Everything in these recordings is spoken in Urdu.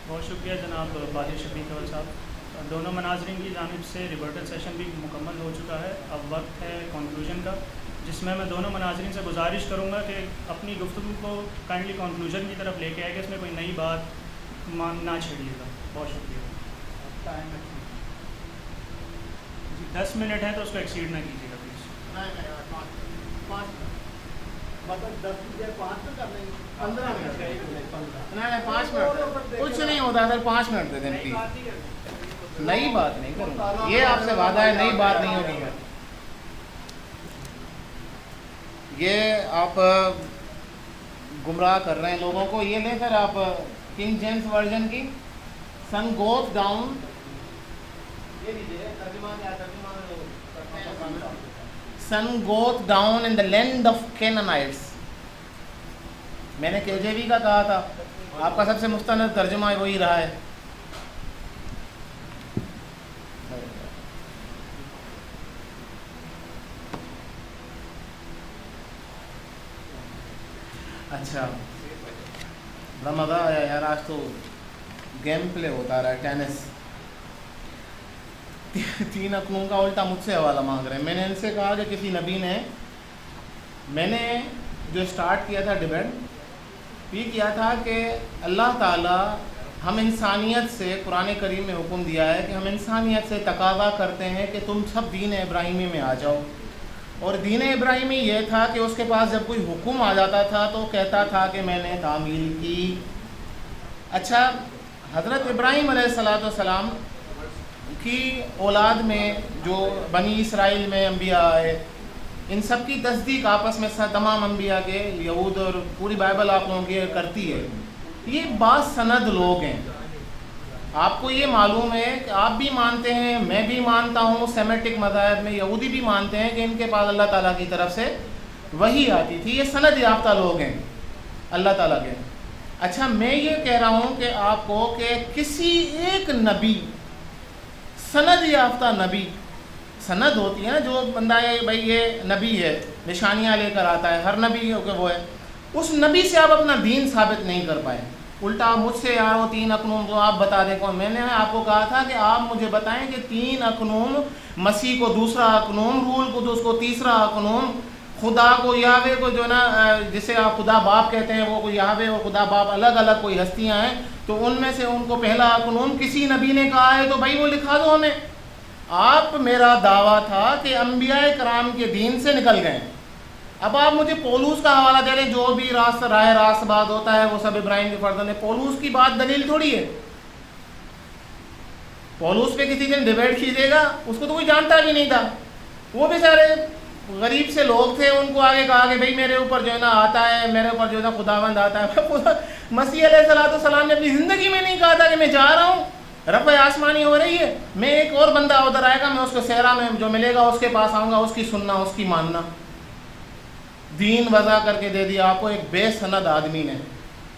بہت شکریہ جناب باہر شفیق اول صاحب. دونوں مناظرین کی جانب سے ریبرٹل سیشن بھی مکمل ہو چکا ہے. اب وقت ہے کنکلوژن کا، جس میں دونوں مناظرین سے گزارش کروں گا کہ اپنی گفتگو کو کائنڈلی کنکلوژن کی طرف لے کے آئے کہ اس میں کوئی نئی بات نہ چھیڑیے گا. بہت شکریہ. 10 منٹ ہے تو اس کو ایکسیڈ نہ کیجیے گا پلیز. کچھ نہیں ہوتا سر، 5 منٹ دے دیں پلیز. نئی بات نہیں کروں گا، یہ آپ سے وعدہ ہے، نئی بات نہیں ہوگی. یہ آپ گمراہ کر رہے ہیں لوگوں کو. یہ لیں سر آپ کنگ جیمز ورژن کی sun goes down, sun goes down in the land of Canaanites. میں نے کے جے وی کا کہا تھا، آپ کا سب سے مستند ترجمہ وہی رہا ہے. اچھا، بڑا مزہ آیا یار، آج تو گیم پلے ہوتا رہا ہے. ٹینس 3 اکنوں کا الٹا مجھ سے حوالہ مانگ رہے ہیں. میں نے ان سے کہا کہ کسی نبی نے، میں نے جو اسٹارٹ کیا تھا ڈیبیٹ، یہ کیا تھا کہ اللہ تعالیٰ ہم انسانیت سے، قرآن کریم میں حکم دیا ہے کہ ہم انسانیت سے تقاضا کرتے ہیں کہ تم سب دین ابراہیمی میں آ جاؤ. اور دین ابراہیمی یہ تھا کہ اس کے پاس جب کوئی حکم آ جاتا تھا تو کہتا تھا کہ میں نے تعمیل کی. اچھا، حضرت ابراہیم علیہ السلام کی اولاد میں جو بنی اسرائیل میں انبیاء آئے، ان سب کی تصدیق آپس میں تمام انبیاء کے، یہود اور پوری بائبل آپ لوگوں کی کرتی ہے. یہ بعض سند لوگ ہیں، آپ کو یہ معلوم ہے کہ آپ بھی مانتے ہیں، میں بھی مانتا ہوں، سیمیٹک مذاہب میں یہودی بھی مانتے ہیں کہ ان کے پاس اللہ تعالیٰ کی طرف سے وحی آتی تھی. یہ سند یافتہ لوگ ہیں اللہ تعالیٰ کے. اچھا، میں یہ کہہ رہا ہوں کہ آپ کو کہ کسی ایک نبی، سند یافتہ نبی، سند ہوتی ہے نا، جو بندہ ہے بھائی یہ نبی ہے، نشانیاں لے کر آتا ہے، ہر نبی کہ وہ ہے، اس نبی سے آپ اپنا دین ثابت نہیں کر پائے. الٹا مجھ سے یار وہ 3 اکنوم تو آپ بتا دیں کون. میں نے آپ کو کہا تھا کہ آپ مجھے بتائیں کہ 3 اکنوم، مسیح کو دوسرا اکنوم، روح القدس کو تیسرا اکنوم، خدا کو یاوے کو جو نا جسے آپ خدا باپ کہتے ہیں، وہ کوئی یاوے اور خدا باپ الگ الگ کوئی ہستیاں ہیں، تو ان میں سے ان کو پہلا اکنوم کسی نبی نے کہا ہے تو بھائی وہ لکھا دو ہمیں. آپ، میرا دعویٰ تھا کہ انبیاء کرام کے دین سے نکل گئے. اب آپ مجھے پولوس کا حوالہ دے رہے ہیں، جو بھی رائے راست بات ہوتا ہے وہ سب ابراہیم کے فرزند ہے. پولوس کی بات دلیل تھوڑی ہے. پولوس پہ کسی دن ڈیبیٹ کیجیے گا، اس کو تو کوئی جانتا بھی نہیں تھا. وہ بھی سارے غریب سے لوگ تھے، ان کو آگے کہا کہ بھئی میرے اوپر جو ہے نا آتا ہے، میرے اوپر جو ہے نا خداوند آتا ہے. مسیح علیہ السلام نے اپنی زندگی میں نہیں کہا تھا کہ میں جا رہا ہوں، رفع آسمانی ہو رہی ہے، میں ایک اور بندہ ادھر آئے گا، میں اس کو صحرا میں جو ملے گا اس کے پاس آؤں گا، اس کی سننا، اس کی ماننا. دین وضع کر کے دے دیا آپ کو ایک بے سند آدمی نے،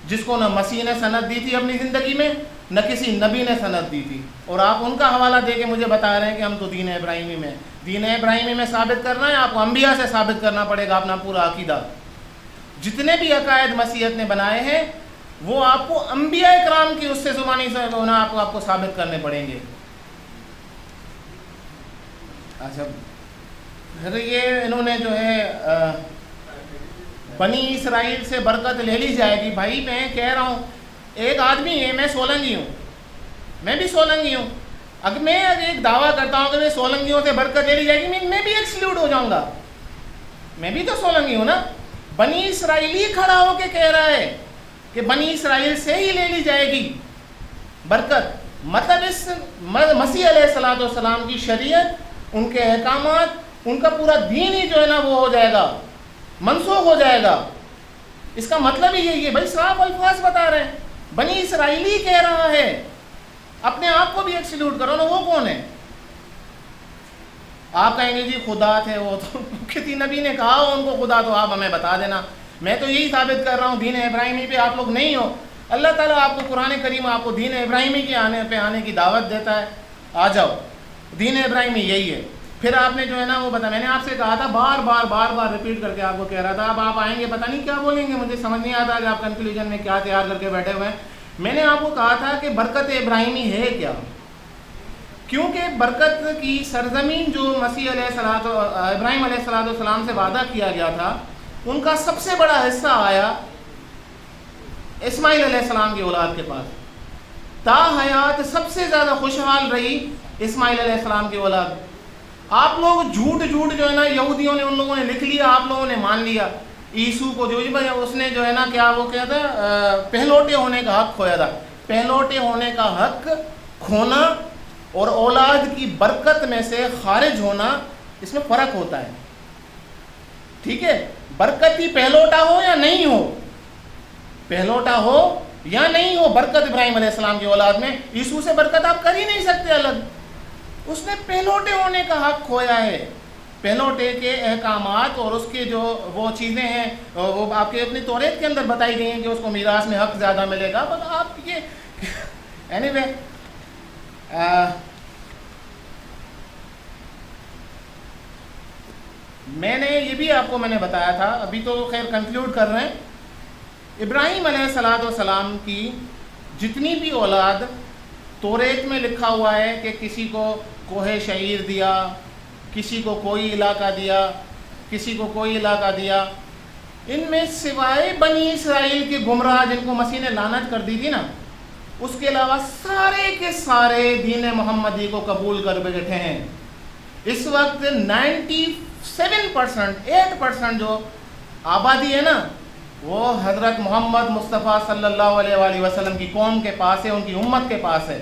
جس کو نہ مسیح نے سند دی تھی اپنی زندگی میں، نہ کسی نبی نے سند دی تھی. اور آپ ان کا حوالہ دے کے مجھے بتا رہے ہیں کہ ہم تو دین ابراہیمی میں. دین ابراہیمی میں ثابت کرنا ہے آپ کو، انبیاء سے ثابت کرنا پڑے گا اپنا پورا عقیدہ. جتنے بھی عقائد مسیحیت نے بنائے ہیں وہ آپ کو انبیاء کرام کی اس سے زبانی سے ہونا آپ کو ثابت کرنے پڑیں گے. اچھا، پھر یہ انہوں نے جو ہے بنی اسرائیل سے برکت لے لی جائے گی. بھائی میں کہہ رہا ہوں، ایک آدمی ہے، میں سولنگی ہوں، میں بھی سولنگی ہوں. اگر میں ایک دعویٰ کرتا ہوں کہ میں سولنگیوں سے برکت لے لی جائے گی، میں بھی ایکسکلوڈ ہو جاؤں گا. میں بھی تو سولنگی ہوں نا. بنی اسرائیلی کھڑا ہو کے کہہ رہا ہے کہ بنی اسرائیل سے ہی لے لی جائے گی برکت. مطلب اس مسیح علیہ السلام کی شریعت، ان کے احکامات، ان کا پورا دین ہی جو ہے نا وہ ہو جائے گا، منسوخ ہو جائے گا. اس کا مطلب ہی یہی ہے. بھائی صاف الفاظ بتا رہے ہیں، بنی اسرائیلی کہہ رہا ہے. اپنے آپ کو بھی ایکسکلوڈ کرو نا. وہ کون ہے؟ آپ کہیں گے جی خدا تھے وہ تو کسی نبی نے کہا ہو ان کو خدا، تو آپ ہمیں بتا دینا. میں تو یہی ثابت کر رہا ہوں دین ابراہیمی پہ آپ لوگ نہیں ہو. اللہ تعالیٰ آپ کو قرآن کریم آپ کو دین ابراہیمی کے آنے کی دعوت دیتا ہے. آ جاؤ، دین ابراہیمی یہی ہے. پھر آپ نے جو ہے نا وہ بتا، میں نے آپ سے کہا تھا بار بار ریپیٹ کر کے آپ کو کہہ رہا تھا. اب آپ آئیں گے پتہ نہیں کیا بولیں گے، مجھے سمجھ نہیں آتا کہ آپ کنکلوژن میں کیا تیار کر کے بیٹھے ہوئے ہیں. میں نے آپ کو کہا تھا کہ برکت ابراہیمی ہے کیا، کیونکہ برکت کی سرزمین جو مسیح ابراہیم علیہ السلام سے وعدہ کیا گیا تھا، ان کا سب سے بڑا حصہ آیا اسماعیل علیہ السلام کی اولاد کے پاس. تا حیات سب سے زیادہ خوشحال رہی اسماعیل علیہ السلام کی اولاد. آپ لوگ جھوٹ جو ہے نا یہودیوں نے ان لوگوں نے لکھ لیا، آپ لوگوں نے مان لیا. عیسو کو جو اس نے جو ہے نا کیا وہ کیا تھا، پہلوٹے ہونے کا حق کھویا تھا. پہلوٹے ہونے کا حق کھونا اور اولاد کی برکت میں سے خارج ہونا، اس میں فرق ہوتا ہے. ٹھیک ہے، برکت ہی پہلوٹا ہو یا نہیں ہو، پہلوٹا ہو یا نہیں ہو، برکت ابراہیم علیہ السلام کی اولاد میں. عیسو سے برکت آپ کر ہی نہیں سکتے الگ. اس نے پہلوٹے ہونے کا حق کھویا ہے. پہلوٹے کے احکامات اور اس کے جو وہ چیزیں ہیں وہ آپ کے اپنی توریت کے اندر بتائی گئی ہیں کہ اس کو میراث میں حق زیادہ ملے گا. بس آپ یہ اینی وے میں نے یہ بھی آپ کو میں نے بتایا تھا، ابھی تو خیر کنکلیوڈ کر رہے ہیں. ابراہیم علیہ السلام کی جتنی بھی اولاد توریت میں لکھا ہوا ہے کہ کسی کو کوہ شعیر دیا، کسی کو کوئی علاقہ دیا، کسی کو کوئی علاقہ دیا، ان میں سوائے بنی اسرائیل کے گمراہ جن کو مسیح نے لعنت کر دی تھی نا، اس کے علاوہ سارے کے سارے دین محمدی کو قبول کر بیٹھے ہیں. اس وقت 97% 8% جو آبادی ہے نا وہ حضرت محمد مصطفیٰ صلی اللہ علیہ وآلہ وسلم کی قوم کے پاس ہے، ان کی امت کے پاس ہے.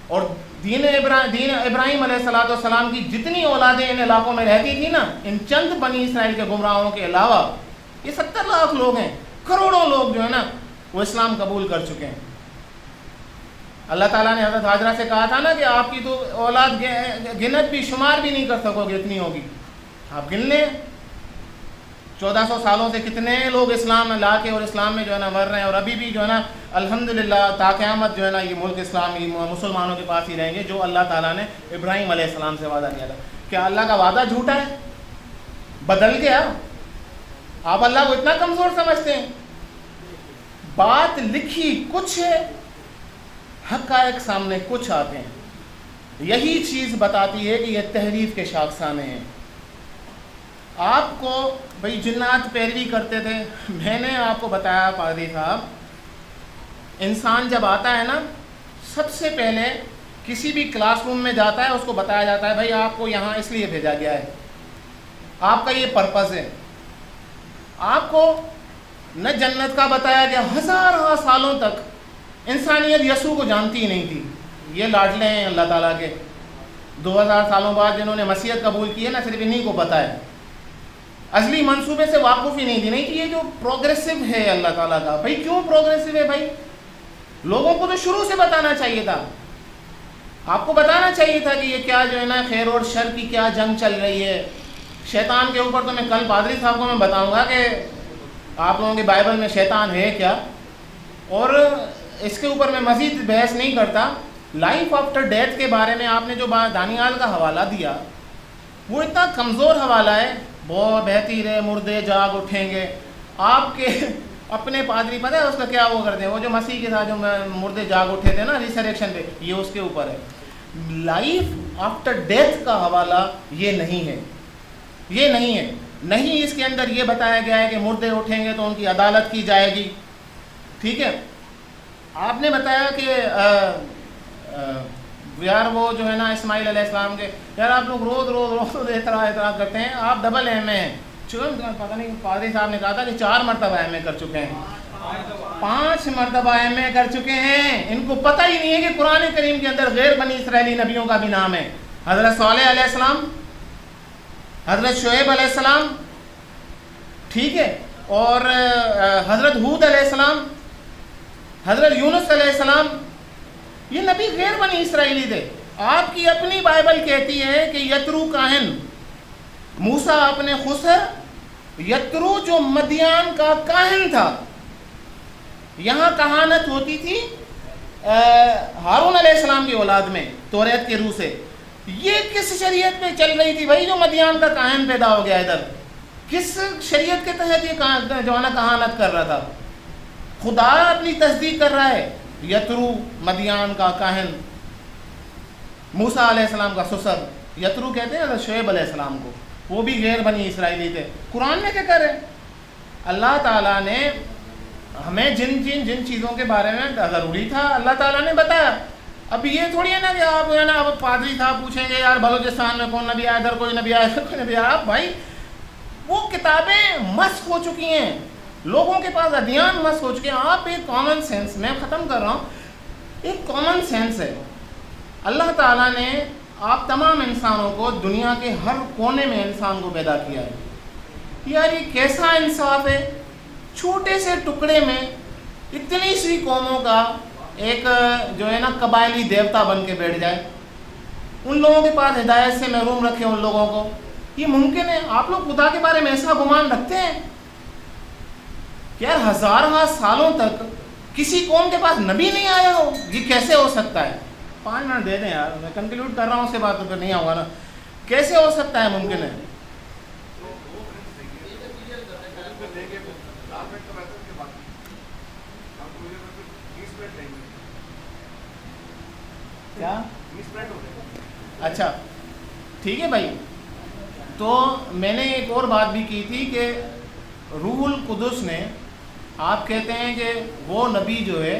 اور دین ابراہیم علیہ السلام کی جتنی اولادیں ان علاقوں میں رہتی تھی نا، ان چند بنی اسرائیل کے گمراہوں کے علاوہ، یہ 70 لاکھ لوگ ہیں، کروڑوں لوگ جو ہے نا وہ اسلام قبول کر چکے ہیں. اللہ تعالیٰ نے حضرت حاجرہ سے کہا تھا نا کہ آپ کی تو اولاد گنت بھی شمار بھی نہیں کر سکو گے، اتنی ہوگی. آپ گن لیں 1400 سالوں سے کتنے لوگ اسلام لا کے اور اسلام میں جو ہے نا مر رہے ہیں، اور ابھی بھی جو ہے نا الحمدللہ تا قیامت جو ہے نا یہ ملک اسلامی مسلمانوں کے پاس ہی رہیں گے جو اللہ تعالیٰ نے ابراہیم علیہ السلام سے وعدہ کیا تھا. کیا اللہ کا وعدہ جھوٹا ہے؟ بدل گیا؟ آپ اللہ کو اتنا کمزور سمجھتے ہیں؟ بات لکھی کچھ ہے، حقائق سامنے کچھ آتے ہیں. یہی چیز بتاتی ہے کہ یہ تحریف کے شاخسانے ہیں. آپ کو بھئی جنات پیروی کرتے تھے، میں نے آپ کو بتایا پادری صاحب، انسان جب آتا ہے نا سب سے پہلے کسی بھی کلاس روم میں جاتا ہے، اس کو بتایا جاتا ہے بھائی آپ کو یہاں اس لیے بھیجا گیا ہے، آپ کا یہ پرپز ہے. آپ کو نہ جنت کا بتایا گیا، ہزاروں سالوں تک انسانیت یسوع کو جانتی ہی نہیں تھی. یہ لاڈلے ہیں اللہ تعالیٰ کے، 2000 سالوں بعد جنہوں نے مسیحیت قبول کی ہے نا، صرف انہی کو پتہ ہے. اصلی منصوبے سے واقف ہی نہیں تھی. نہیں کہ یہ جو پروگریسو ہے اللہ تعالیٰ کا، بھائی کیوں پروگریسو ہے؟ بھائی لوگوں کو تو شروع سے بتانا چاہیے تھا. آپ کو بتانا چاہیے تھا کہ یہ کیا جو ہے نا خیر اور شر کی کیا جنگ چل رہی ہے. شیطان کے اوپر تو میں کل پادری صاحب کو میں بتاؤں گا کہ آپ لوگوں کے بائبل میں شیطان ہے کیا، اور اس کے اوپر میں مزید بحث نہیں کرتا. لائف آفٹر ڈیتھ کے بارے میں آپ نے جو دانیال کا حوالہ دیا وہ اتنا کمزور حوالہ ہے. وہ بہتی رہے مردے جاگ اٹھیں گے. آپ کے اپنے پادری پتہ ہے اس کا کیا وہ کرتے ہیں، وہ جو مسیح کے ساتھ جو مردے جاگ اٹھے تھے نا ریسریکشن پہ، یہ اس کے اوپر ہے. لائف آفٹر ڈیتھ کا حوالہ یہ نہیں ہے، یہ نہیں ہے. نہیں اس کے اندر یہ بتایا گیا ہے کہ مردے اٹھیں گے تو ان کی عدالت کی جائے گی. ٹھیک ہے. آپ نے بتایا کہ یار وہ جو ہے نا اسماعیل علیہ السلام کے، یار آپ لوگ روز اعتراض کرتے ہیں، آپ ڈبل ایم اے ہیں. پتہ نہیں پادری صاحب نے کہا تھا کہ 4 مرتبہ ایم اے کر چکے ہیں، 5 مرتبہ ایم اے کر چکے ہیں. ان کو پتہ ہی نہیں ہے کہ قرآن کریم کے اندر غیر بنی اسرائیلی نبیوں کا بھی نام ہے. حضرت صالح علیہ السلام، حضرت شعیب علیہ السلام، ٹھیک ہے، اور حضرت ہود علیہ السلام، حضرت یونس علیہ السلام، یہ نبی غیر بنی اسرائیلی تھے. آپ کی اپنی بائبل کہتی ہے کہ یترو کاہن، موسیٰ اپنے خسر، یترو جو مدیان کا کاہن تھا، یہاں کہانت ہوتی تھی ہارون علیہ السلام کی اولاد میں توریت کے روح سے. یہ کس شریعت میں چل رہی تھی بھائی جو مدیان کا کاہن پیدا ہو گیا ادھر؟ کس شریعت کے تحت یہ جو ہے نا کہانت کر رہا تھا؟ خدا اپنی تصدیق کر رہا ہے. یترو مدیان کا کاہن، موسیٰ علیہ السلام کا سسر، یترو کہتے ہیں حضرت شعیب علیہ السلام کو، وہ بھی غیر بنی اسرائیلی تھے. قرآن میں کیا کرے؟ اللہ تعالیٰ نے ہمیں جن چیزوں کے بارے میں ضروری تھا اللہ تعالیٰ نے بتایا. اب یہ تھوڑی ہے نا کہ آپ جو ہے نا اب پادری صاحب پوچھیں گے یار بلوچستان میں کون نبی آیا، ادھر کوئی نبی آیا، ادھر کوئی نبی آیا. بھائی وہ کتابیں مسخ ہو چکی ہیں، لوگوں کے پاس ادیان مسخ ہو چکے ہیں. آپ ایک کامن سینس، میں ختم کر رہا ہوں، ایک کامن سینس ہے. اللہ تعالیٰ نے آپ تمام انسانوں کو دنیا کے ہر کونے میں انسان کو پیدا کیا ہے. یار یہ کیسا انصاف ہے، چھوٹے سے ٹکڑے میں اتنی سی قوموں کا ایک جو ہے نا قبائلی دیوتا بن کے بیٹھ جائے، ان لوگوں کے پاس ہدایت سے محروم رکھے ان لوگوں کو. یہ ممکن ہے؟ آپ لوگ خدا کے بارے میں ایسا گمان رکھتے ہیں کہ یار ہزارہ سالوں تک کسی قوم کے پاس نبی نہیں آیا ہو؟ یہ کیسے ہو سکتا ہے؟ 5 منٹ دے دیں یار، میں کنکلوڈ کر رہا ہوں، اس سے بات تو پھر نہیں آؤں گا نا. کیسے ہو سکتا ہے؟ ممکن ہے؟ کیا؟ اچھا ٹھیک ہے بھائی. تو میں نے ایک اور بات بھی کی تھی کہ روح القدس نے، آپ کہتے ہیں کہ وہ نبی جو ہے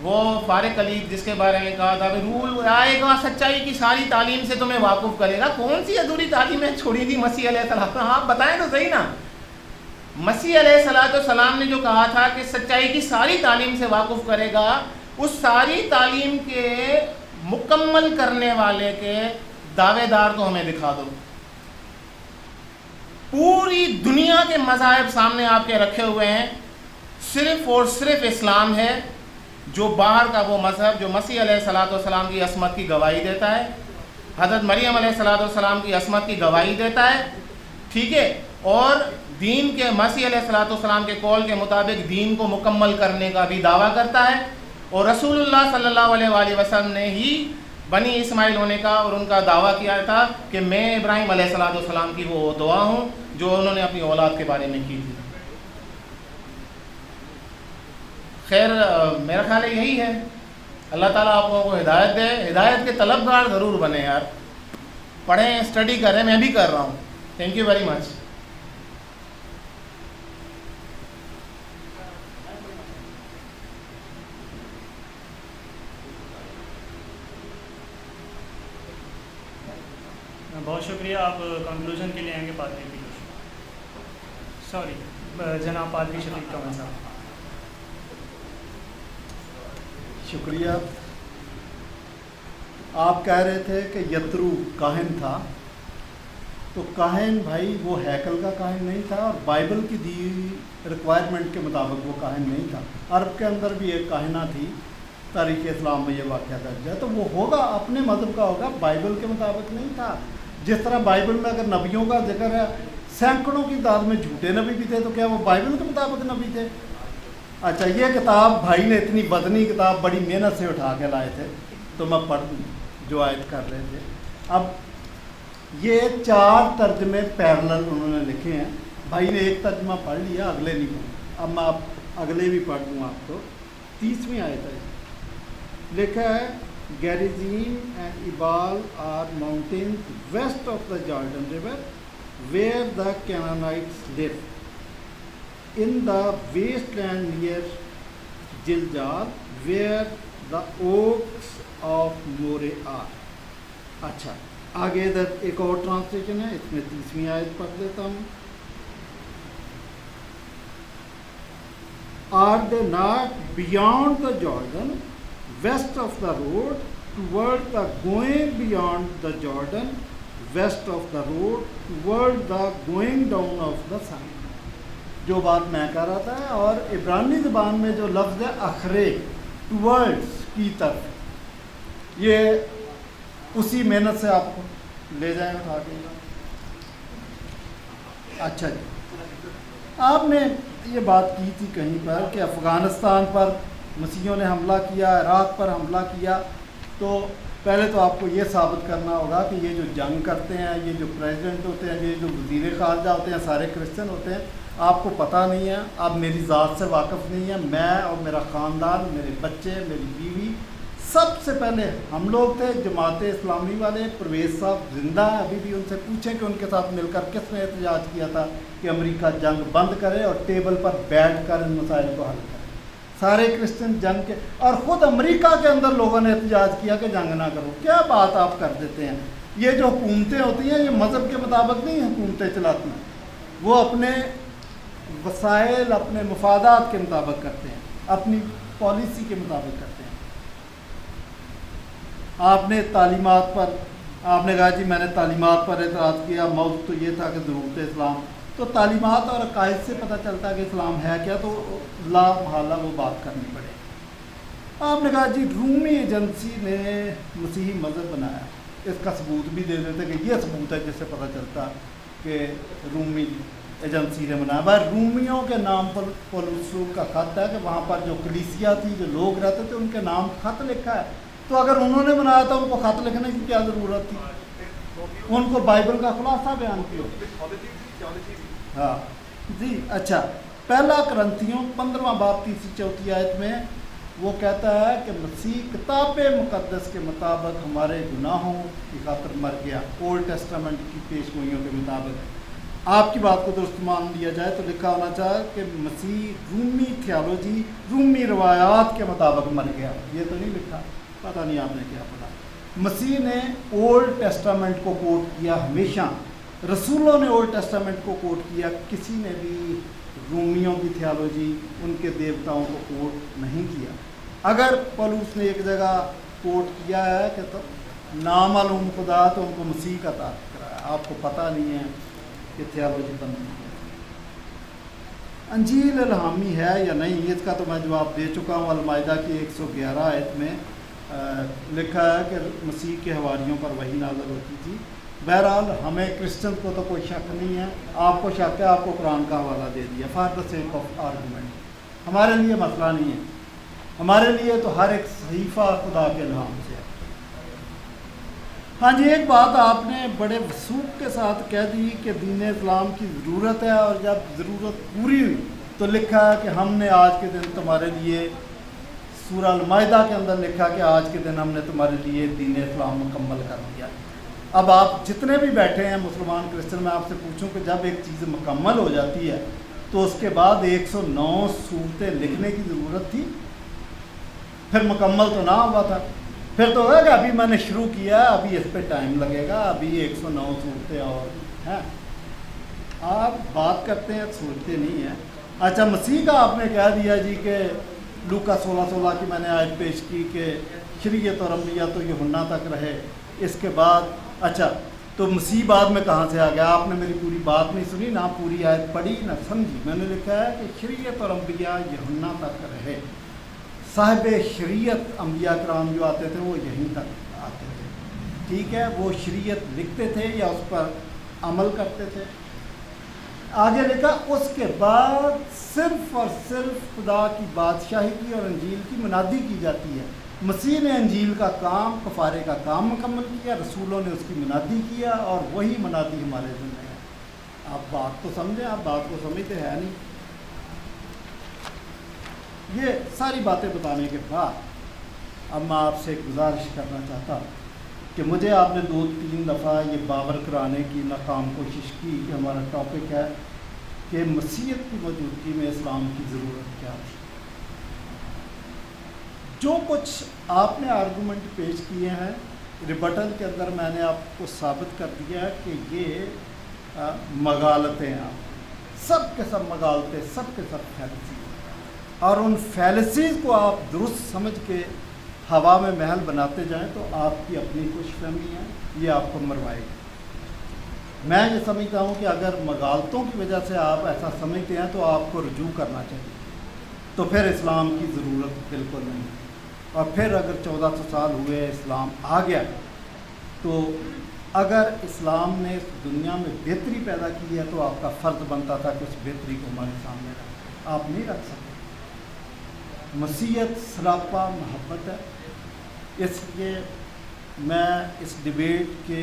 وہ فارق کلید جس کے بارے میں کہا تھا کہ روح آئے گا سچائی کی ساری تعلیم سے تمہیں واقف کرے گا. کون سی ادھوری تعلیمیں چھوڑی تھی مسیح علیہ السلام؟ آپ بتائیں تو صحیح نا. مسیح علیہ السلام نے جو کہا تھا کہ سچائی کی ساری تعلیم سے واقف کرے گا، اس ساری تعلیم کے مکمل کرنے والے کے دعوے دار تو ہمیں دکھا دو. پوری دنیا کے مذاہب سامنے آپ کے رکھے ہوئے ہیں، صرف اور صرف اسلام ہے جو باہر کا وہ مذہب جو مسیح علیہ السلام کی عصمت کی گواہی دیتا ہے، حضرت مریم علیہ السلام کی عصمت کی گواہی دیتا ہے، ٹھیک ہے، اور دین کے مسیح علیہ السلام کے قول کے مطابق دین کو مکمل کرنے کا بھی دعویٰ کرتا ہے. اور رسول اللہ صلی اللہ علیہ وآلہ وسلم نے ہی بنی اسماعیل ہونے کا اور ان کا دعویٰ کیا تھا کہ میں ابراہیم علیہ السلام کی وہ دعا ہوں جو انہوں نے اپنی اولاد کے بارے میں کی تھی. خیر میرا خیال ہے یہی ہے. اللہ تعالیٰ آپ لوگوں کو ہدایت دے، ہدایت کے طلبگار ضرور بنے یار، پڑھیں اسٹڈی کریں، میں بھی کر رہا ہوں. Thank you very much. بہت شکریہ. آپ کنکلوژن کے لیے آئیں گے پادری کی سوری جناب پادری شفیق کمل صاحب. شکریہ. آپ کہہ رہے تھے کہ یترو کاہن تھا، تو کاہن بھائی وہ ہیکل کا کاہن نہیں تھا، اور بائبل کی دی ریکوائرمنٹ کے مطابق وہ کاہن نہیں تھا. عرب کے اندر بھی ایک کاہنہ تھی، تاریخ اسلام میں یہ واقعہ درج ہے، تو وہ ہوگا اپنے مذہب کا ہوگا، بائبل کے مطابق نہیں تھا. جس طرح بائبل میں اگر نبیوں کا ذکر ہے، سینکڑوں کی تعداد میں جھوٹے نبی بھی تھے، تو کیا وہ بائبل کے مطابق نبی تھے؟ اچھا یہ کتاب بھائی نے اتنی بدنی کتاب بڑی محنت سے اٹھا کے لائے تھے، تو میں پڑھ دوں جو آیت کر رہے تھے. اب یہ 4 ترجمے پیرلل انہوں نے لکھے ہیں. بھائی نے ایک ترجمہ پڑھ لیا، اگلے نہیں پڑھ. اب میں آپ اگلے بھی پڑھ دوں آپ کو. 30ویں آیت ہے، لکھا ہے Gerizim and Ebal are mountains west of the Jordan River where the Canaanites live. In the wasteland near Gilgal where the oaks of Moreh are. اچھا آگے ادھر ایک اور ٹرانسلیشن ہے، اس میں 30ویں آیت پڑھ دیتا ہوں. Are they not beyond the Jordan, west of the road, toward the going beyond the Jordan, west of the road, toward the going down of the sun. جو بات میں کہہ رہا تھا. اور عبرانی زبان میں جو لفظ ہے اخرے، ٹورڈز کی طرف، یہ اسی محنت سے آپ کو لے جائیں اٹھا کے. اچھا جی، آپ نے یہ بات کی تھی کہیں پر کہ افغانستان پر مسیحیوں نے حملہ کیا، عراق پر حملہ کیا. تو پہلے تو آپ کو یہ ثابت کرنا ہوگا کہ یہ جو جنگ کرتے ہیں، یہ جو پریزیڈنٹ ہوتے ہیں، یہ جو وزیر خارجہ ہوتے ہیں، سارے کرسچن ہوتے ہیں. آپ کو پتہ نہیں ہے, آپ میری ذات سے واقف نہیں ہیں. میں اور میرا خاندان, میرے بچے, میری بیوی, سب سے پہلے ہم لوگ تھے جماعت اسلامی والے. پرویز صاحب زندہ ہیں ابھی بھی, ان سے پوچھیں کہ ان کے ساتھ مل کر کس نے احتجاج کیا تھا کہ امریکہ جنگ بند کرے اور ٹیبل پر بیٹھ کر ان مسائل کو حل کرے. سارے کرسچن جنگ کے, اور خود امریکہ کے اندر لوگوں نے احتجاج کیا کہ جنگ نہ کرو. کیا بات آپ کر دیتے ہیں. یہ جو حکومتیں ہوتی ہیں یہ مذہب کے مطابق نہیں حکومتیں چلاتی, وہ اپنے وسائل, اپنے مفادات کے مطابق کرتے ہیں, اپنی پالیسی کے مطابق کرتے ہیں. آپ نے تعلیمات پر, آپ نے کہا جی میں نے تعلیمات پر اعتراض کیا, موضوع تو یہ تھا کہ ضرورت اسلام. تو تعلیمات اور عقائد سے پتہ چلتا ہے کہ اسلام ہے کیا, تو لا محالہ وہ بات کرنی پڑے. آپ نے کہا جی رومی ایجنسی نے مسیحی مذہب بنایا, اس کا ثبوت بھی دے دیتے کہ یہ ثبوت ہے جس سے پتہ چلتا کہ رومی ایجنسی نے بنایا. بھائی رومیوں کے نام پر پولس کا خط ہے کہ وہاں پر جو کلیسیا تھی, جو لوگ رہتے تھے, ان کے نام خط لکھا ہے. تو اگر انہوں نے بنایا تھا ان کو خط لکھنے کی کیا ضرورت تھی؟ ان کو بائبل کا خلاصہ بیان کیا. ہاں جی اچھا, پہلا کرنتھیوں 15واں باب 3-4 آیت میں وہ کہتا ہے کہ مسیح کتاب مقدس کے مطابق ہمارے گناہوں کی خاطر مر گیا. اولڈ ٹیسٹامنٹ کی پیش گوئیوں کے مطابق. آپ کی بات کو درست مان لیا جائے تو لکھا ہونا چاہے کہ مسیح رومی تھیالوجی, رومی روایات کے مطابق مر گیا. یہ تو نہیں لکھا, پتہ نہیں آپ نے کیا پڑھا. مسیح نے اولڈ ٹیسٹامنٹ کو کوٹ کیا ہمیشہ, رسولوں نے اولڈ ٹیسٹامنٹ کو کوٹ کیا. کسی نے بھی رومیوں کی تھیالوجی, ان کے دیوتاؤں کو کوٹ نہیں کیا. اگر پولس نے ایک جگہ کوٹ کیا ہے کہ تو نامعلوم خدا, تو ان کو مسیح کا تعارف کرایا. آپ کو پتہ نہیں ہے کہ تھیالوجی بنتی ہے. انجیل الہامی ہے یا نہیں, اس کا تو میں جواب دے چکا ہوں. المائدہ کی 111 آیت میں لکھا ہے کہ مسیح کے حواریوں پر وحی نازل ہوتی تھی. بہرحال ہمیں کرسچن کو تو کوئی شک نہیں ہے. آپ کو شک ہے, آپ کو قرآن کا حوالہ دے دیا for the sake of argument. ہمارے لیے مسئلہ نہیں ہے, ہمارے لیے تو ہر ایک صحیفہ خدا کے نام سے ہے. ہاں جی, ایک بات آپ نے بڑے وثوق کے ساتھ کہہ دی کہ دین اسلام کی ضرورت ہے, اور جب ضرورت پوری ہوئی تو لکھا ہے کہ ہم نے آج کے دن تمہارے لیے, سورہ المائدہ کے اندر لکھا کہ آج کے دن ہم نے تمہارے لیے دین اسلام مکمل کر دیا. اب آپ جتنے بھی بیٹھے ہیں مسلمان کرسچن, میں آپ سے پوچھوں کہ جب ایک چیز مکمل ہو جاتی ہے تو اس کے بعد 109 صورتیں لکھنے کی ضرورت تھی؟ پھر مکمل تو نہ ہوا تھا. پھر تو ہے کہ ابھی میں نے شروع کیا, ابھی اس پہ ٹائم لگے گا, ابھی 109 صورتیں اور ہیں. آپ بات کرتے ہیں, صورتیں نہیں ہیں. اچھا, مسیح کا آپ نے کہہ دیا جی کہ لوکا 16:16 کی میں نے آیت پیش کی کہ شریعت اور انبیاء تو یوحنا تک رہے. اس کے بعد اچھا, تو مسیح بعد میں کہاں سے آ گیا؟ آپ نے میری پوری بات نہیں سنی, نہ پوری آیت پڑھی نہ سمجھی. میں نے لکھا ہے کہ شریعت اور انبیاء یوحنا تک رہے. صاحب شریعت انبیاء کرام جو آتے تھے وہ یہیں تک آتے تھے. ٹھیک ہے, وہ شریعت لکھتے تھے یا اس پر عمل کرتے تھے؟ آگے لکھا اس کے بعد صرف اور صرف خدا کی بادشاہی کی اور انجیل کی منادی کی جاتی ہے. مسیح نے انجیل کا کام, کفارے کا کام مکمل کیا, رسولوں نے اس کی منادی کیا, اور وہی منادی ہمارے ذمہ ہے. آپ بات تو سمجھیں, آپ بات کو سمجھتے ہیں نہیں. یہ ساری باتیں بتانے کے بعد اب میں آپ سے ایک گزارش کرنا چاہتا ہوں کہ مجھے آپ نے 2-3 دفعہ یہ باور کرانے کی ناکام کوشش کی کہ ہمارا ٹاپک ہے کہ مسیحیت کی موجودگی میں اسلام کی ضرورت کیا تھی. جو کچھ آپ نے آرگومنٹ پیش کیے ہیں ریبٹل کے اندر, میں نے آپ کو ثابت کر دیا کہ یہ مغالطیں ہیں. سب کے سب مغالطیں, سب کے سب فیلسی, اور ان فیلسیز کو آپ درست سمجھ کے ہوا میں محل بناتے جائیں تو آپ کی اپنی خوش فہمی ہے, یہ آپ کو مروائے گی. میں یہ سمجھتا ہوں کہ اگر مغالطوں کی وجہ سے آپ ایسا سمجھتے ہیں تو آپ کو رجوع کرنا چاہیے. تو پھر اسلام کی ضرورت بالکل نہیں. اور پھر اگر 1400 سال ہوئے اسلام آ گیا, تو اگر اسلام نے اس دنیا میں بہتری پیدا کی ہے تو آپ کا فرض بنتا تھا کہ اس بہتری کو ہمارے سامنے رکھیں. آپ نہیں رکھ سکتے. مسیحیت سراپا محبت ہے. اس لیے میں اس ڈیبیٹ کے